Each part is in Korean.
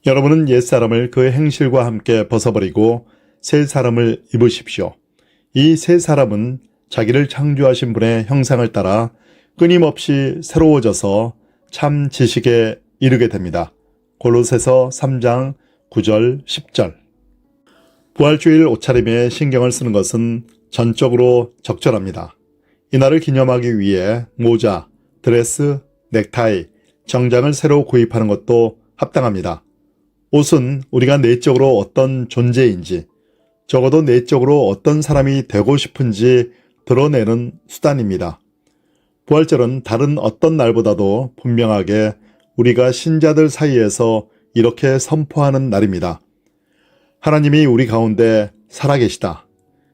여러분은 옛사람을 그 행실과 함께 벗어버리고 새 사람을 입으십시오. 이 새 사람은 자기를 창조하신 분의 형상을 따라 끊임없이 새로워져서 참 지식에 이르게 됩니다. 골로새서 3장 9절 10절. 부활주일 옷차림에 신경을 쓰는 것은 전적으로 적절합니다. 이날을 기념하기 위해 모자, 드레스, 넥타이, 정장을 새로 구입하는 것도 합당합니다. 옷은 우리가 내적으로 어떤 존재인지, 적어도 내적으로 어떤 사람이 되고 싶은지 드러내는 수단입니다. 부활절은 다른 어떤 날보다도 분명하게 우리가 신자들 사이에서 이렇게 선포하는 날입니다. 하나님이 우리 가운데 살아계시다.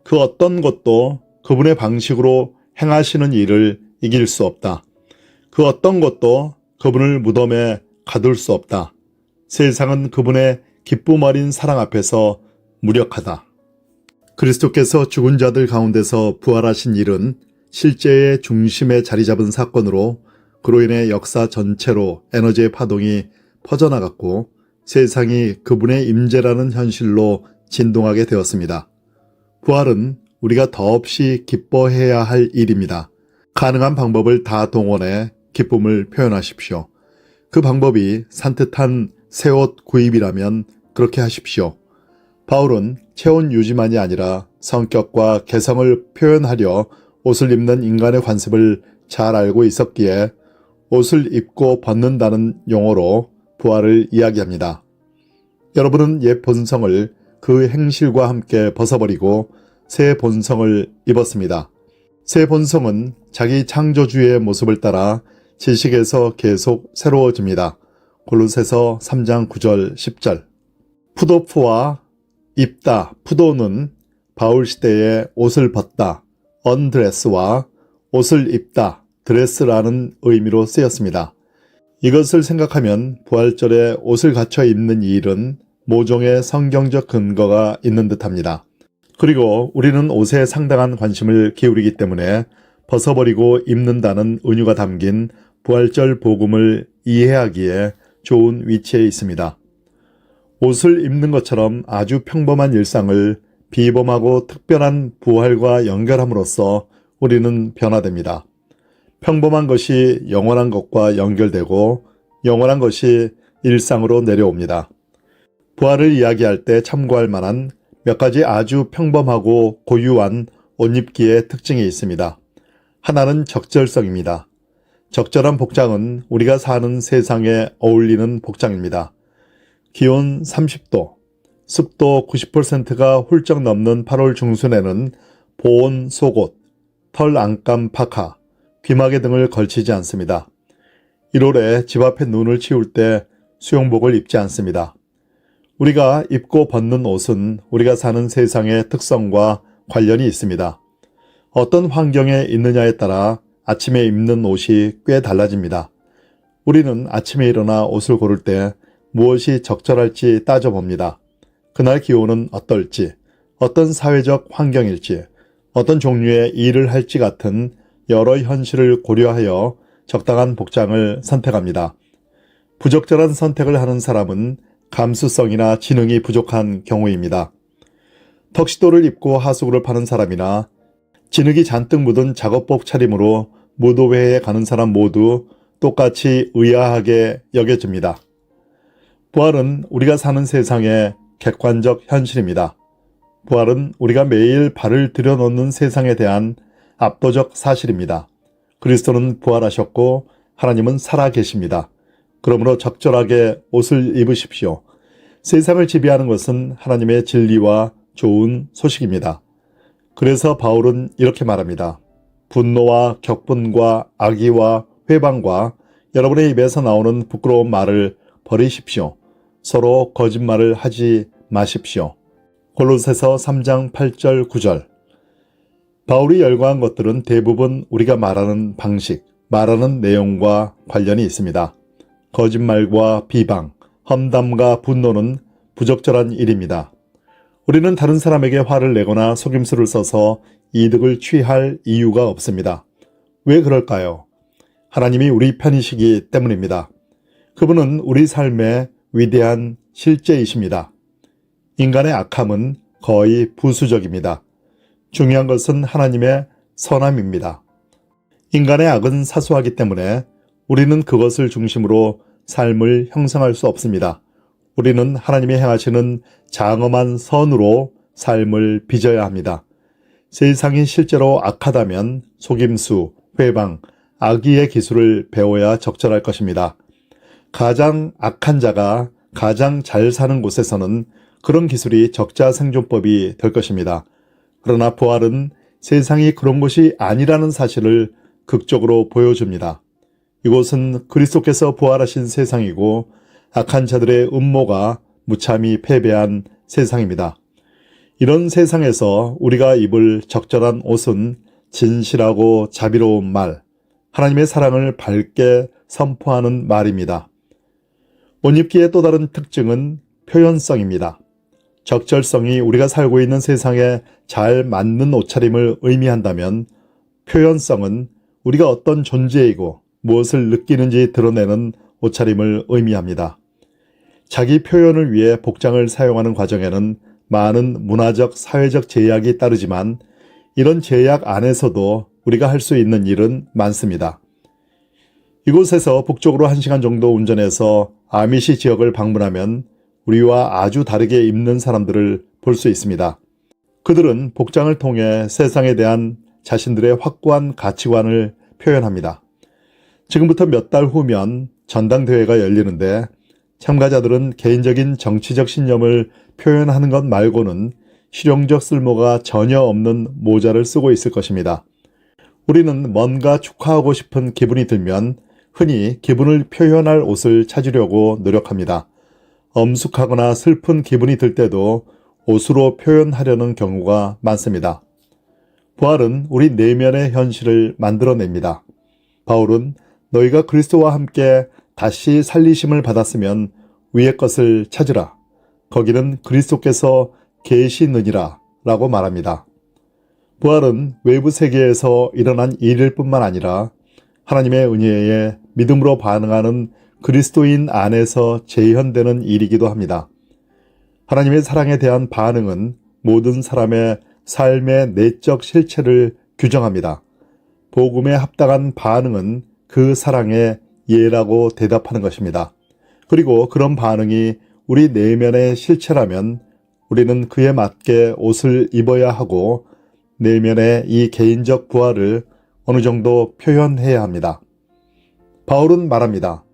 그 어떤 것도 그분의 방식으로 행하시는 일을 이길 수 없다. 그 어떤 것도 그분을 무덤에 가둘 수 없다. 세상은 그분의 기쁨 어린 사랑 앞에서 무력하다. 그리스도께서 죽은 자들 가운데서 부활하신 일은 실제의 중심에 자리 잡은 사건으로 그로 인해 역사 전체로 에너지의 파동이 퍼져나갔고 세상이 그분의 임재라는 현실로 진동하게 되었습니다. 부활은 우리가 더없이 기뻐해야 할 일입니다. 가능한 방법을 다 동원해 기쁨을 표현하십시오. 그 방법이 산뜻한 새 옷 구입이라면 그렇게 하십시오. 바울은 체온 유지만이 아니라 성격과 개성을 표현하려 옷을 입는 인간의 관습을 잘 알고 있었기에 옷을 입고 벗는다는 용어로 부활을 이야기합니다. 여러분은 옛 본성을 그 행실과 함께 벗어버리고 새 본성을 입었습니다. 새 본성은 자기 창조주의 모습을 따라 지식에서 계속 새로워집니다. 골로새서 3장 9절 10절. 푸도프와 입다, 푸도는 바울 시대에 옷을 벗다, 언드레스와 옷을 입다, 드레스라는 의미로 쓰였습니다. 이것을 생각하면 부활절에 옷을 갖춰 입는 일은 모종의 성경적 근거가 있는 듯합니다. 그리고 우리는 옷에 상당한 관심을 기울이기 때문에 벗어버리고 입는다는 은유가 담긴 부활절 복음을 이해하기에 좋은 위치에 있습니다. 옷을 입는 것처럼 아주 평범한 일상을 비범하고 특별한 부활과 연결함으로써 우리는 변화됩니다. 평범한 것이 영원한 것과 연결되고 영원한 것이 일상으로 내려옵니다. 부활을 이야기할 때 참고할 만한 몇 가지 아주 평범하고 고유한 옷입기의 특징이 있습니다. 하나는 적절성입니다. 적절한 복장은 우리가 사는 세상에 어울리는 복장입니다. 기온 30도, 습도 90%가 훌쩍 넘는 8월 중순에는 보온 속옷, 털 안감 파카, 귀마개 등을 걸치지 않습니다. 1월에 집 앞에 눈을 치울 때 수영복을 입지 않습니다. 우리가 입고 벗는 옷은 우리가 사는 세상의 특성과 관련이 있습니다. 어떤 환경에 있느냐에 따라 아침에 입는 옷이 꽤 달라집니다. 우리는 아침에 일어나 옷을 고를 때 무엇이 적절할지 따져봅니다. 그날 기온은 어떨지, 어떤 사회적 환경일지, 어떤 종류의 일을 할지 같은 여러 현실을 고려하여 적당한 복장을 선택합니다. 부적절한 선택을 하는 사람은 감수성이나 지능이 부족한 경우입니다. 턱시도를 입고 하수구를 파는 사람이나 진흙이 잔뜩 묻은 작업복 차림으로 무도회에 가는 사람 모두 똑같이 의아하게 여겨집니다. 부활은 우리가 사는 세상의 객관적 현실입니다. 부활은 우리가 매일 발을 들여놓는 세상에 대한 압도적 사실입니다. 그리스도는 부활하셨고 하나님은 살아계십니다. 그러므로 적절하게 옷을 입으십시오. 세상을 지배하는 것은 하나님의 진리와 좋은 소식입니다. 그래서 바울은 이렇게 말합니다. 분노와 격분과 악의와 회방과 여러분의 입에서 나오는 부끄러운 말을 버리십시오. 서로 거짓말을 하지 마십시오. 골로새서 3장 8절 9절. 바울이 열거한 것들은 대부분 우리가 말하는 방식, 말하는 내용과 관련이 있습니다. 거짓말과 비방, 험담과 분노는 부적절한 일입니다. 우리는 다른 사람에게 화를 내거나 속임수를 써서 이득을 취할 이유가 없습니다. 왜 그럴까요? 하나님이 우리 편이시기 때문입니다. 그분은 우리 삶의 위대한 실제이십니다. 인간의 악함은 거의 부수적입니다. 중요한 것은 하나님의 선함입니다. 인간의 악은 사소하기 때문에 우리는 그것을 중심으로 삶을 형성할 수 없습니다. 우리는 하나님이 행하시는 장엄한 선으로 삶을 빚어야 합니다. 세상이 실제로 악하다면 속임수, 회방, 악의의 기술을 배워야 적절할 것입니다. 가장 악한 자가 가장 잘 사는 곳에서는 그런 기술이 적자생존법이 될 것입니다. 그러나 부활은 세상이 그런 곳이 아니라는 사실을 극적으로 보여줍니다. 이곳은 그리스도께서 부활하신 세상이고 악한 자들의 음모가 무참히 패배한 세상입니다. 이런 세상에서 우리가 입을 적절한 옷은 진실하고 자비로운 말, 하나님의 사랑을 밝게 선포하는 말입니다. 옷 입기의 또 다른 특징은 표현성입니다. 적절성이 우리가 살고 있는 세상에 잘 맞는 옷차림을 의미한다면 표현성은 우리가 어떤 존재이고 무엇을 느끼는지 드러내는 옷차림을 의미합니다. 자기 표현을 위해 복장을 사용하는 과정에는 많은 문화적, 사회적 제약이 따르지만 이런 제약 안에서도 우리가 할 수 있는 일은 많습니다. 이곳에서 북쪽으로 1시간 정도 운전해서 아미시 지역을 방문하면 우리와 아주 다르게 입는 사람들을 볼 수 있습니다. 그들은 복장을 통해 세상에 대한 자신들의 확고한 가치관을 표현합니다. 지금부터 몇 달 후면 전당대회가 열리는데 참가자들은 개인적인 정치적 신념을 표현하는 것 말고는 실용적 쓸모가 전혀 없는 모자를 쓰고 있을 것입니다. 우리는 뭔가 축하하고 싶은 기분이 들면 흔히 기분을 표현할 옷을 찾으려고 노력합니다. 엄숙하거나 슬픈 기분이 들 때도 옷으로 표현하려는 경우가 많습니다. 부활은 우리 내면의 현실을 만들어냅니다. 바울은 너희가 그리스도와 함께 다시 살리심을 받았으면 위의 것을 찾으라. 거기는 그리스도께서 계시느니라 라고 말합니다. 부활은 외부 세계에서 일어난 일일 뿐만 아니라 하나님의 은혜에 믿음으로 반응하는 그리스도인 안에서 재현되는 일이기도 합니다. 하나님의 사랑에 대한 반응은 모든 사람의 삶의 내적 실체를 규정합니다. 복음에 합당한 반응은 그 사랑의 예라고 대답하는 것입니다. 그리고 그런 반응이 우리 내면의 실체라면 우리는 그에 맞게 옷을 입어야 하고 내면의 이 개인적 부활을 어느 정도 표현해야 합니다. 바울은 말합니다.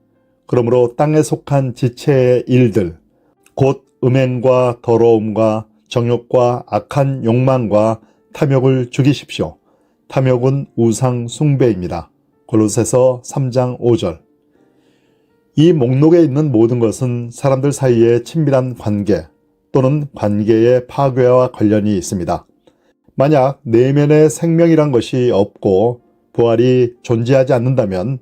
그러므로 땅에 속한 지체의 일들, 곧 음행과 더러움과 정욕과 악한 욕망과 탐욕을 죽이십시오. 탐욕은 우상 숭배입니다. 골로새서 3장 5절. 이 목록에 있는 모든 것은 사람들 사이의 친밀한 관계 또는 관계의 파괴와 관련이 있습니다. 만약 내면의 생명이란 것이 없고 부활이 존재하지 않는다면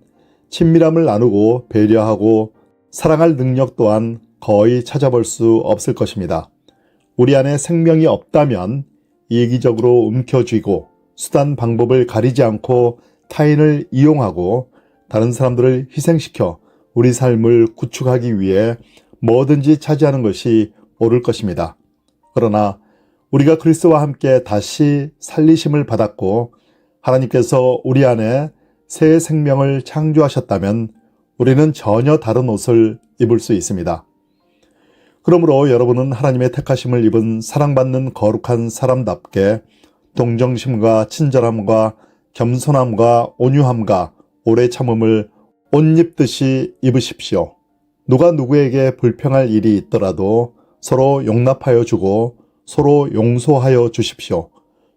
친밀함을 나누고 배려하고 사랑할 능력 또한 거의 찾아볼 수 없을 것입니다. 우리 안에 생명이 없다면 이기적으로 움켜쥐고 수단 방법을 가리지 않고 타인을 이용하고 다른 사람들을 희생시켜 우리 삶을 구축하기 위해 뭐든지 차지하는 것이 옳을 것입니다. 그러나 우리가 그리스도와 함께 다시 살리심을 받았고 하나님께서 우리 안에 새 생명을 창조하셨다면 우리는 전혀 다른 옷을 입을 수 있습니다. 그러므로 여러분은 하나님의 택하심을 입은 사랑받는 거룩한 사람답게 동정심과 친절함과 겸손함과 온유함과 오래 참음을 옷 입듯이 입으십시오. 누가 누구에게 불평할 일이 있더라도 서로 용납하여 주고 서로 용서하여 주십시오.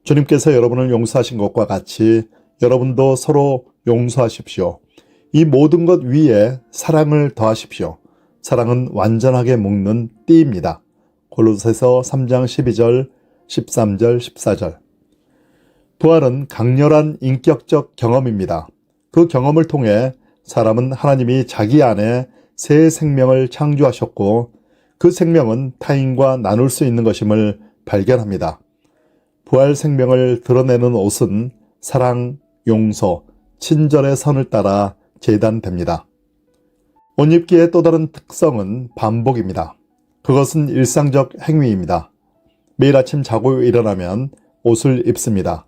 주님께서 여러분을 용서하신 것과 같이 여러분도 서로 용서하십시오. 이 모든 것 위에 사랑을 더하십시오. 사랑은 완전하게 묶는 띠입니다. 골로새서 3장 12절, 13절, 14절. 부활은 강렬한 인격적 경험입니다. 그 경험을 통해 사람은 하나님이 자기 안에 새 생명을 창조하셨고 그 생명은 타인과 나눌 수 있는 것임을 발견합니다. 부활 생명을 드러내는 옷은 사랑, 용서, 친절의 선을 따라 재단됩니다. 옷 입기의 또 다른 특성은 반복입니다. 그것은 일상적 행위입니다. 매일 아침 자고 일어나면 옷을 입습니다.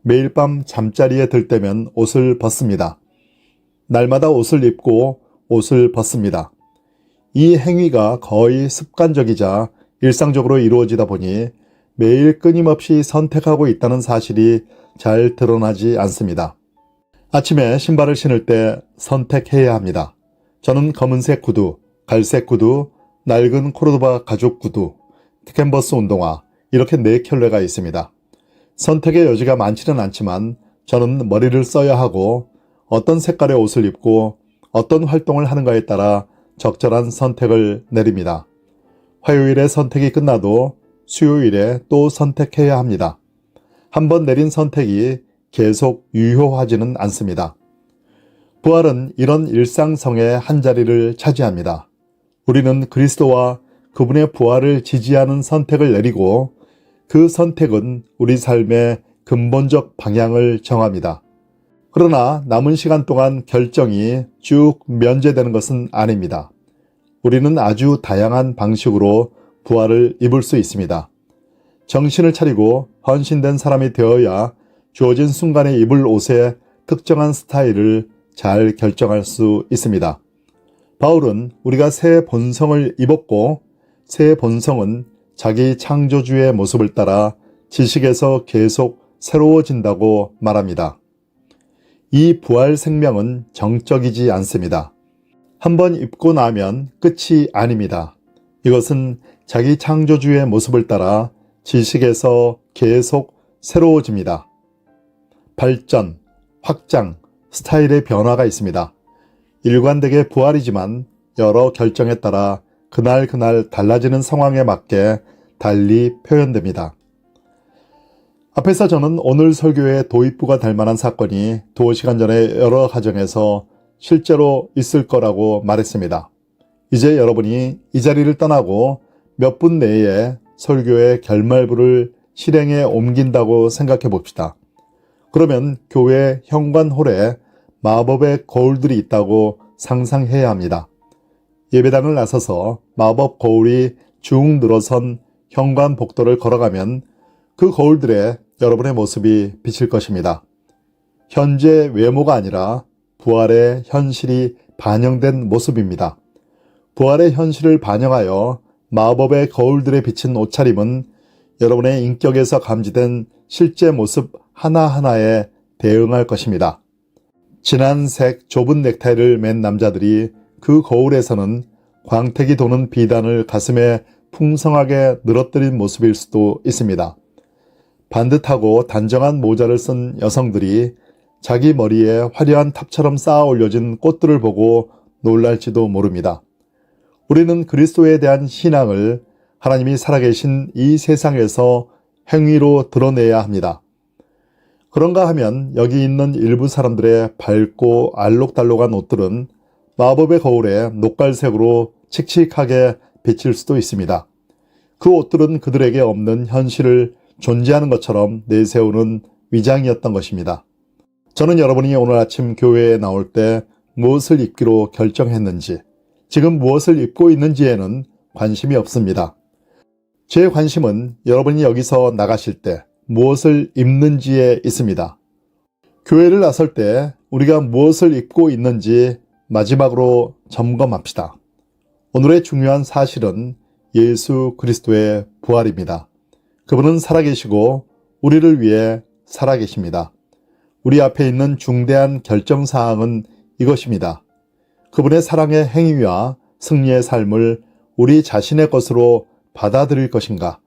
매일 밤 잠자리에 들 때면 옷을 벗습니다. 날마다 옷을 입고 옷을 벗습니다. 이 행위가 거의 습관적이자 일상적으로 이루어지다 보니 매일 끊임없이 선택하고 있다는 사실이 잘 드러나지 않습니다. 아침에 신발을 신을 때 선택해야 합니다. 저는 검은색 구두, 갈색 구두, 낡은 코르도바 가죽 구두, 캔버스 운동화 이렇게 4켤레가 있습니다. 선택의 여지가 많지는 않지만 저는 머리를 써야 하고 어떤 색깔의 옷을 입고 어떤 활동을 하는가에 따라 적절한 선택을 내립니다. 화요일에 선택이 끝나도 수요일에 또 선택해야 합니다. 한번 내린 선택이 계속 유효하지는 않습니다. 부활은 이런 일상성의 한 자리를 차지합니다. 우리는 그리스도와 그분의 부활을 지지하는 선택을 내리고 그 선택은 우리 삶의 근본적 방향을 정합니다. 그러나 남은 시간 동안 결정이 쭉 면제되는 것은 아닙니다. 우리는 아주 다양한 방식으로 부활을 입을 수 있습니다. 정신을 차리고 헌신된 사람이 되어야 주어진 순간에 입을 옷의 특정한 스타일을 잘 결정할 수 있습니다. 바울은 우리가 새 본성을 입었고 새 본성은 자기 창조주의 모습을 따라 지식에서 계속 새로워진다고 말합니다. 이 부활 생명은 정적이지 않습니다. 한번 입고 나면 끝이 아닙니다. 이것은 자기 창조주의 모습을 따라 지식에서 계속 새로워집니다. 발전, 확장, 스타일의 변화가 있습니다. 일관되게 부활이지만 여러 결정에 따라 그날 달라지는 상황에 맞게 달리 표현됩니다. 앞에서 저는 오늘 설교의 도입부가 될 만한 사건이 두어 시간 전에 여러 가정에서 실제로 있을 거라고 말했습니다. 이제 여러분이 이 자리를 떠나고 몇 분 내에 설교의 결말부를 실행에 옮긴다고 생각해 봅시다. 그러면 교회 현관홀에 마법의 거울들이 있다고 상상해야 합니다. 예배당을 나서서 마법 거울이 쭉 늘어선 현관 복도를 걸어가면 그 거울들에 여러분의 모습이 비칠 것입니다. 현재 외모가 아니라 부활의 현실이 반영된 모습입니다. 부활의 현실을 반영하여 마법의 거울들에 비친 옷차림은 여러분의 인격에서 감지된 실제 모습 하나하나에 대응할 것입니다. 진한 색 좁은 넥타이를 맨 남자들이 그 거울에서는 광택이 도는 비단을 가슴에 풍성하게 늘어뜨린 모습일 수도 있습니다. 반듯하고 단정한 모자를 쓴 여성들이 자기 머리에 화려한 탑처럼 쌓아 올려진 꽃들을 보고 놀랄지도 모릅니다. 우리는 그리스도에 대한 신앙을 하나님이 살아계신 이 세상에서 행위로 드러내야 합니다. 그런가 하면 여기 있는 일부 사람들의 밝고 알록달록한 옷들은 마법의 거울에 녹갈색으로 칙칙하게 비칠 수도 있습니다. 그 옷들은 그들에게 없는 현실을 존재하는 것처럼 내세우는 위장이었던 것입니다. 저는 여러분이 오늘 아침 교회에 나올 때 무엇을 입기로 결정했는지, 지금 무엇을 입고 있는지에는 관심이 없습니다. 제 관심은 여러분이 여기서 나가실 때 무엇을 입는지에 있습니다. 교회를 나설 때 우리가 무엇을 입고 있는지 마지막으로 점검합시다. 오늘의 중요한 사실은 예수 그리스도의 부활입니다. 그분은 살아계시고 우리를 위해 살아계십니다. 우리 앞에 있는 중대한 결정사항은 이것입니다. 그분의 사랑의 행위와 승리의 삶을 우리 자신의 것으로 받아들일 것인가?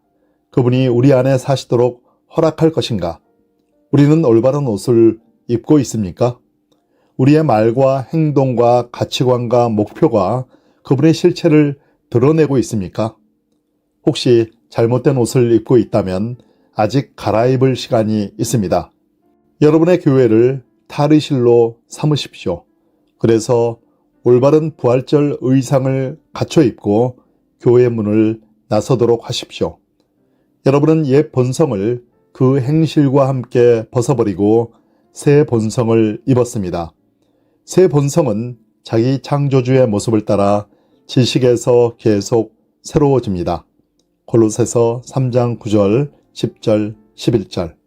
그분이 우리 안에 사시도록 허락할 것인가? 우리는 올바른 옷을 입고 있습니까? 우리의 말과 행동과 가치관과 목표가 그분의 실체를 드러내고 있습니까? 혹시 잘못된 옷을 입고 있다면 아직 갈아입을 시간이 있습니다. 여러분의 교회를 탈의실로 삼으십시오. 그래서 올바른 부활절 의상을 갖춰 입고 교회 문을 나서도록 하십시오. 여러분은 옛 본성을 그 행실과 함께 벗어버리고 새 본성을 입었습니다. 새 본성은 자기 창조주의 모습을 따라 지식에서 계속 새로워집니다. 골로새서 3장 9절, 10절, 11절.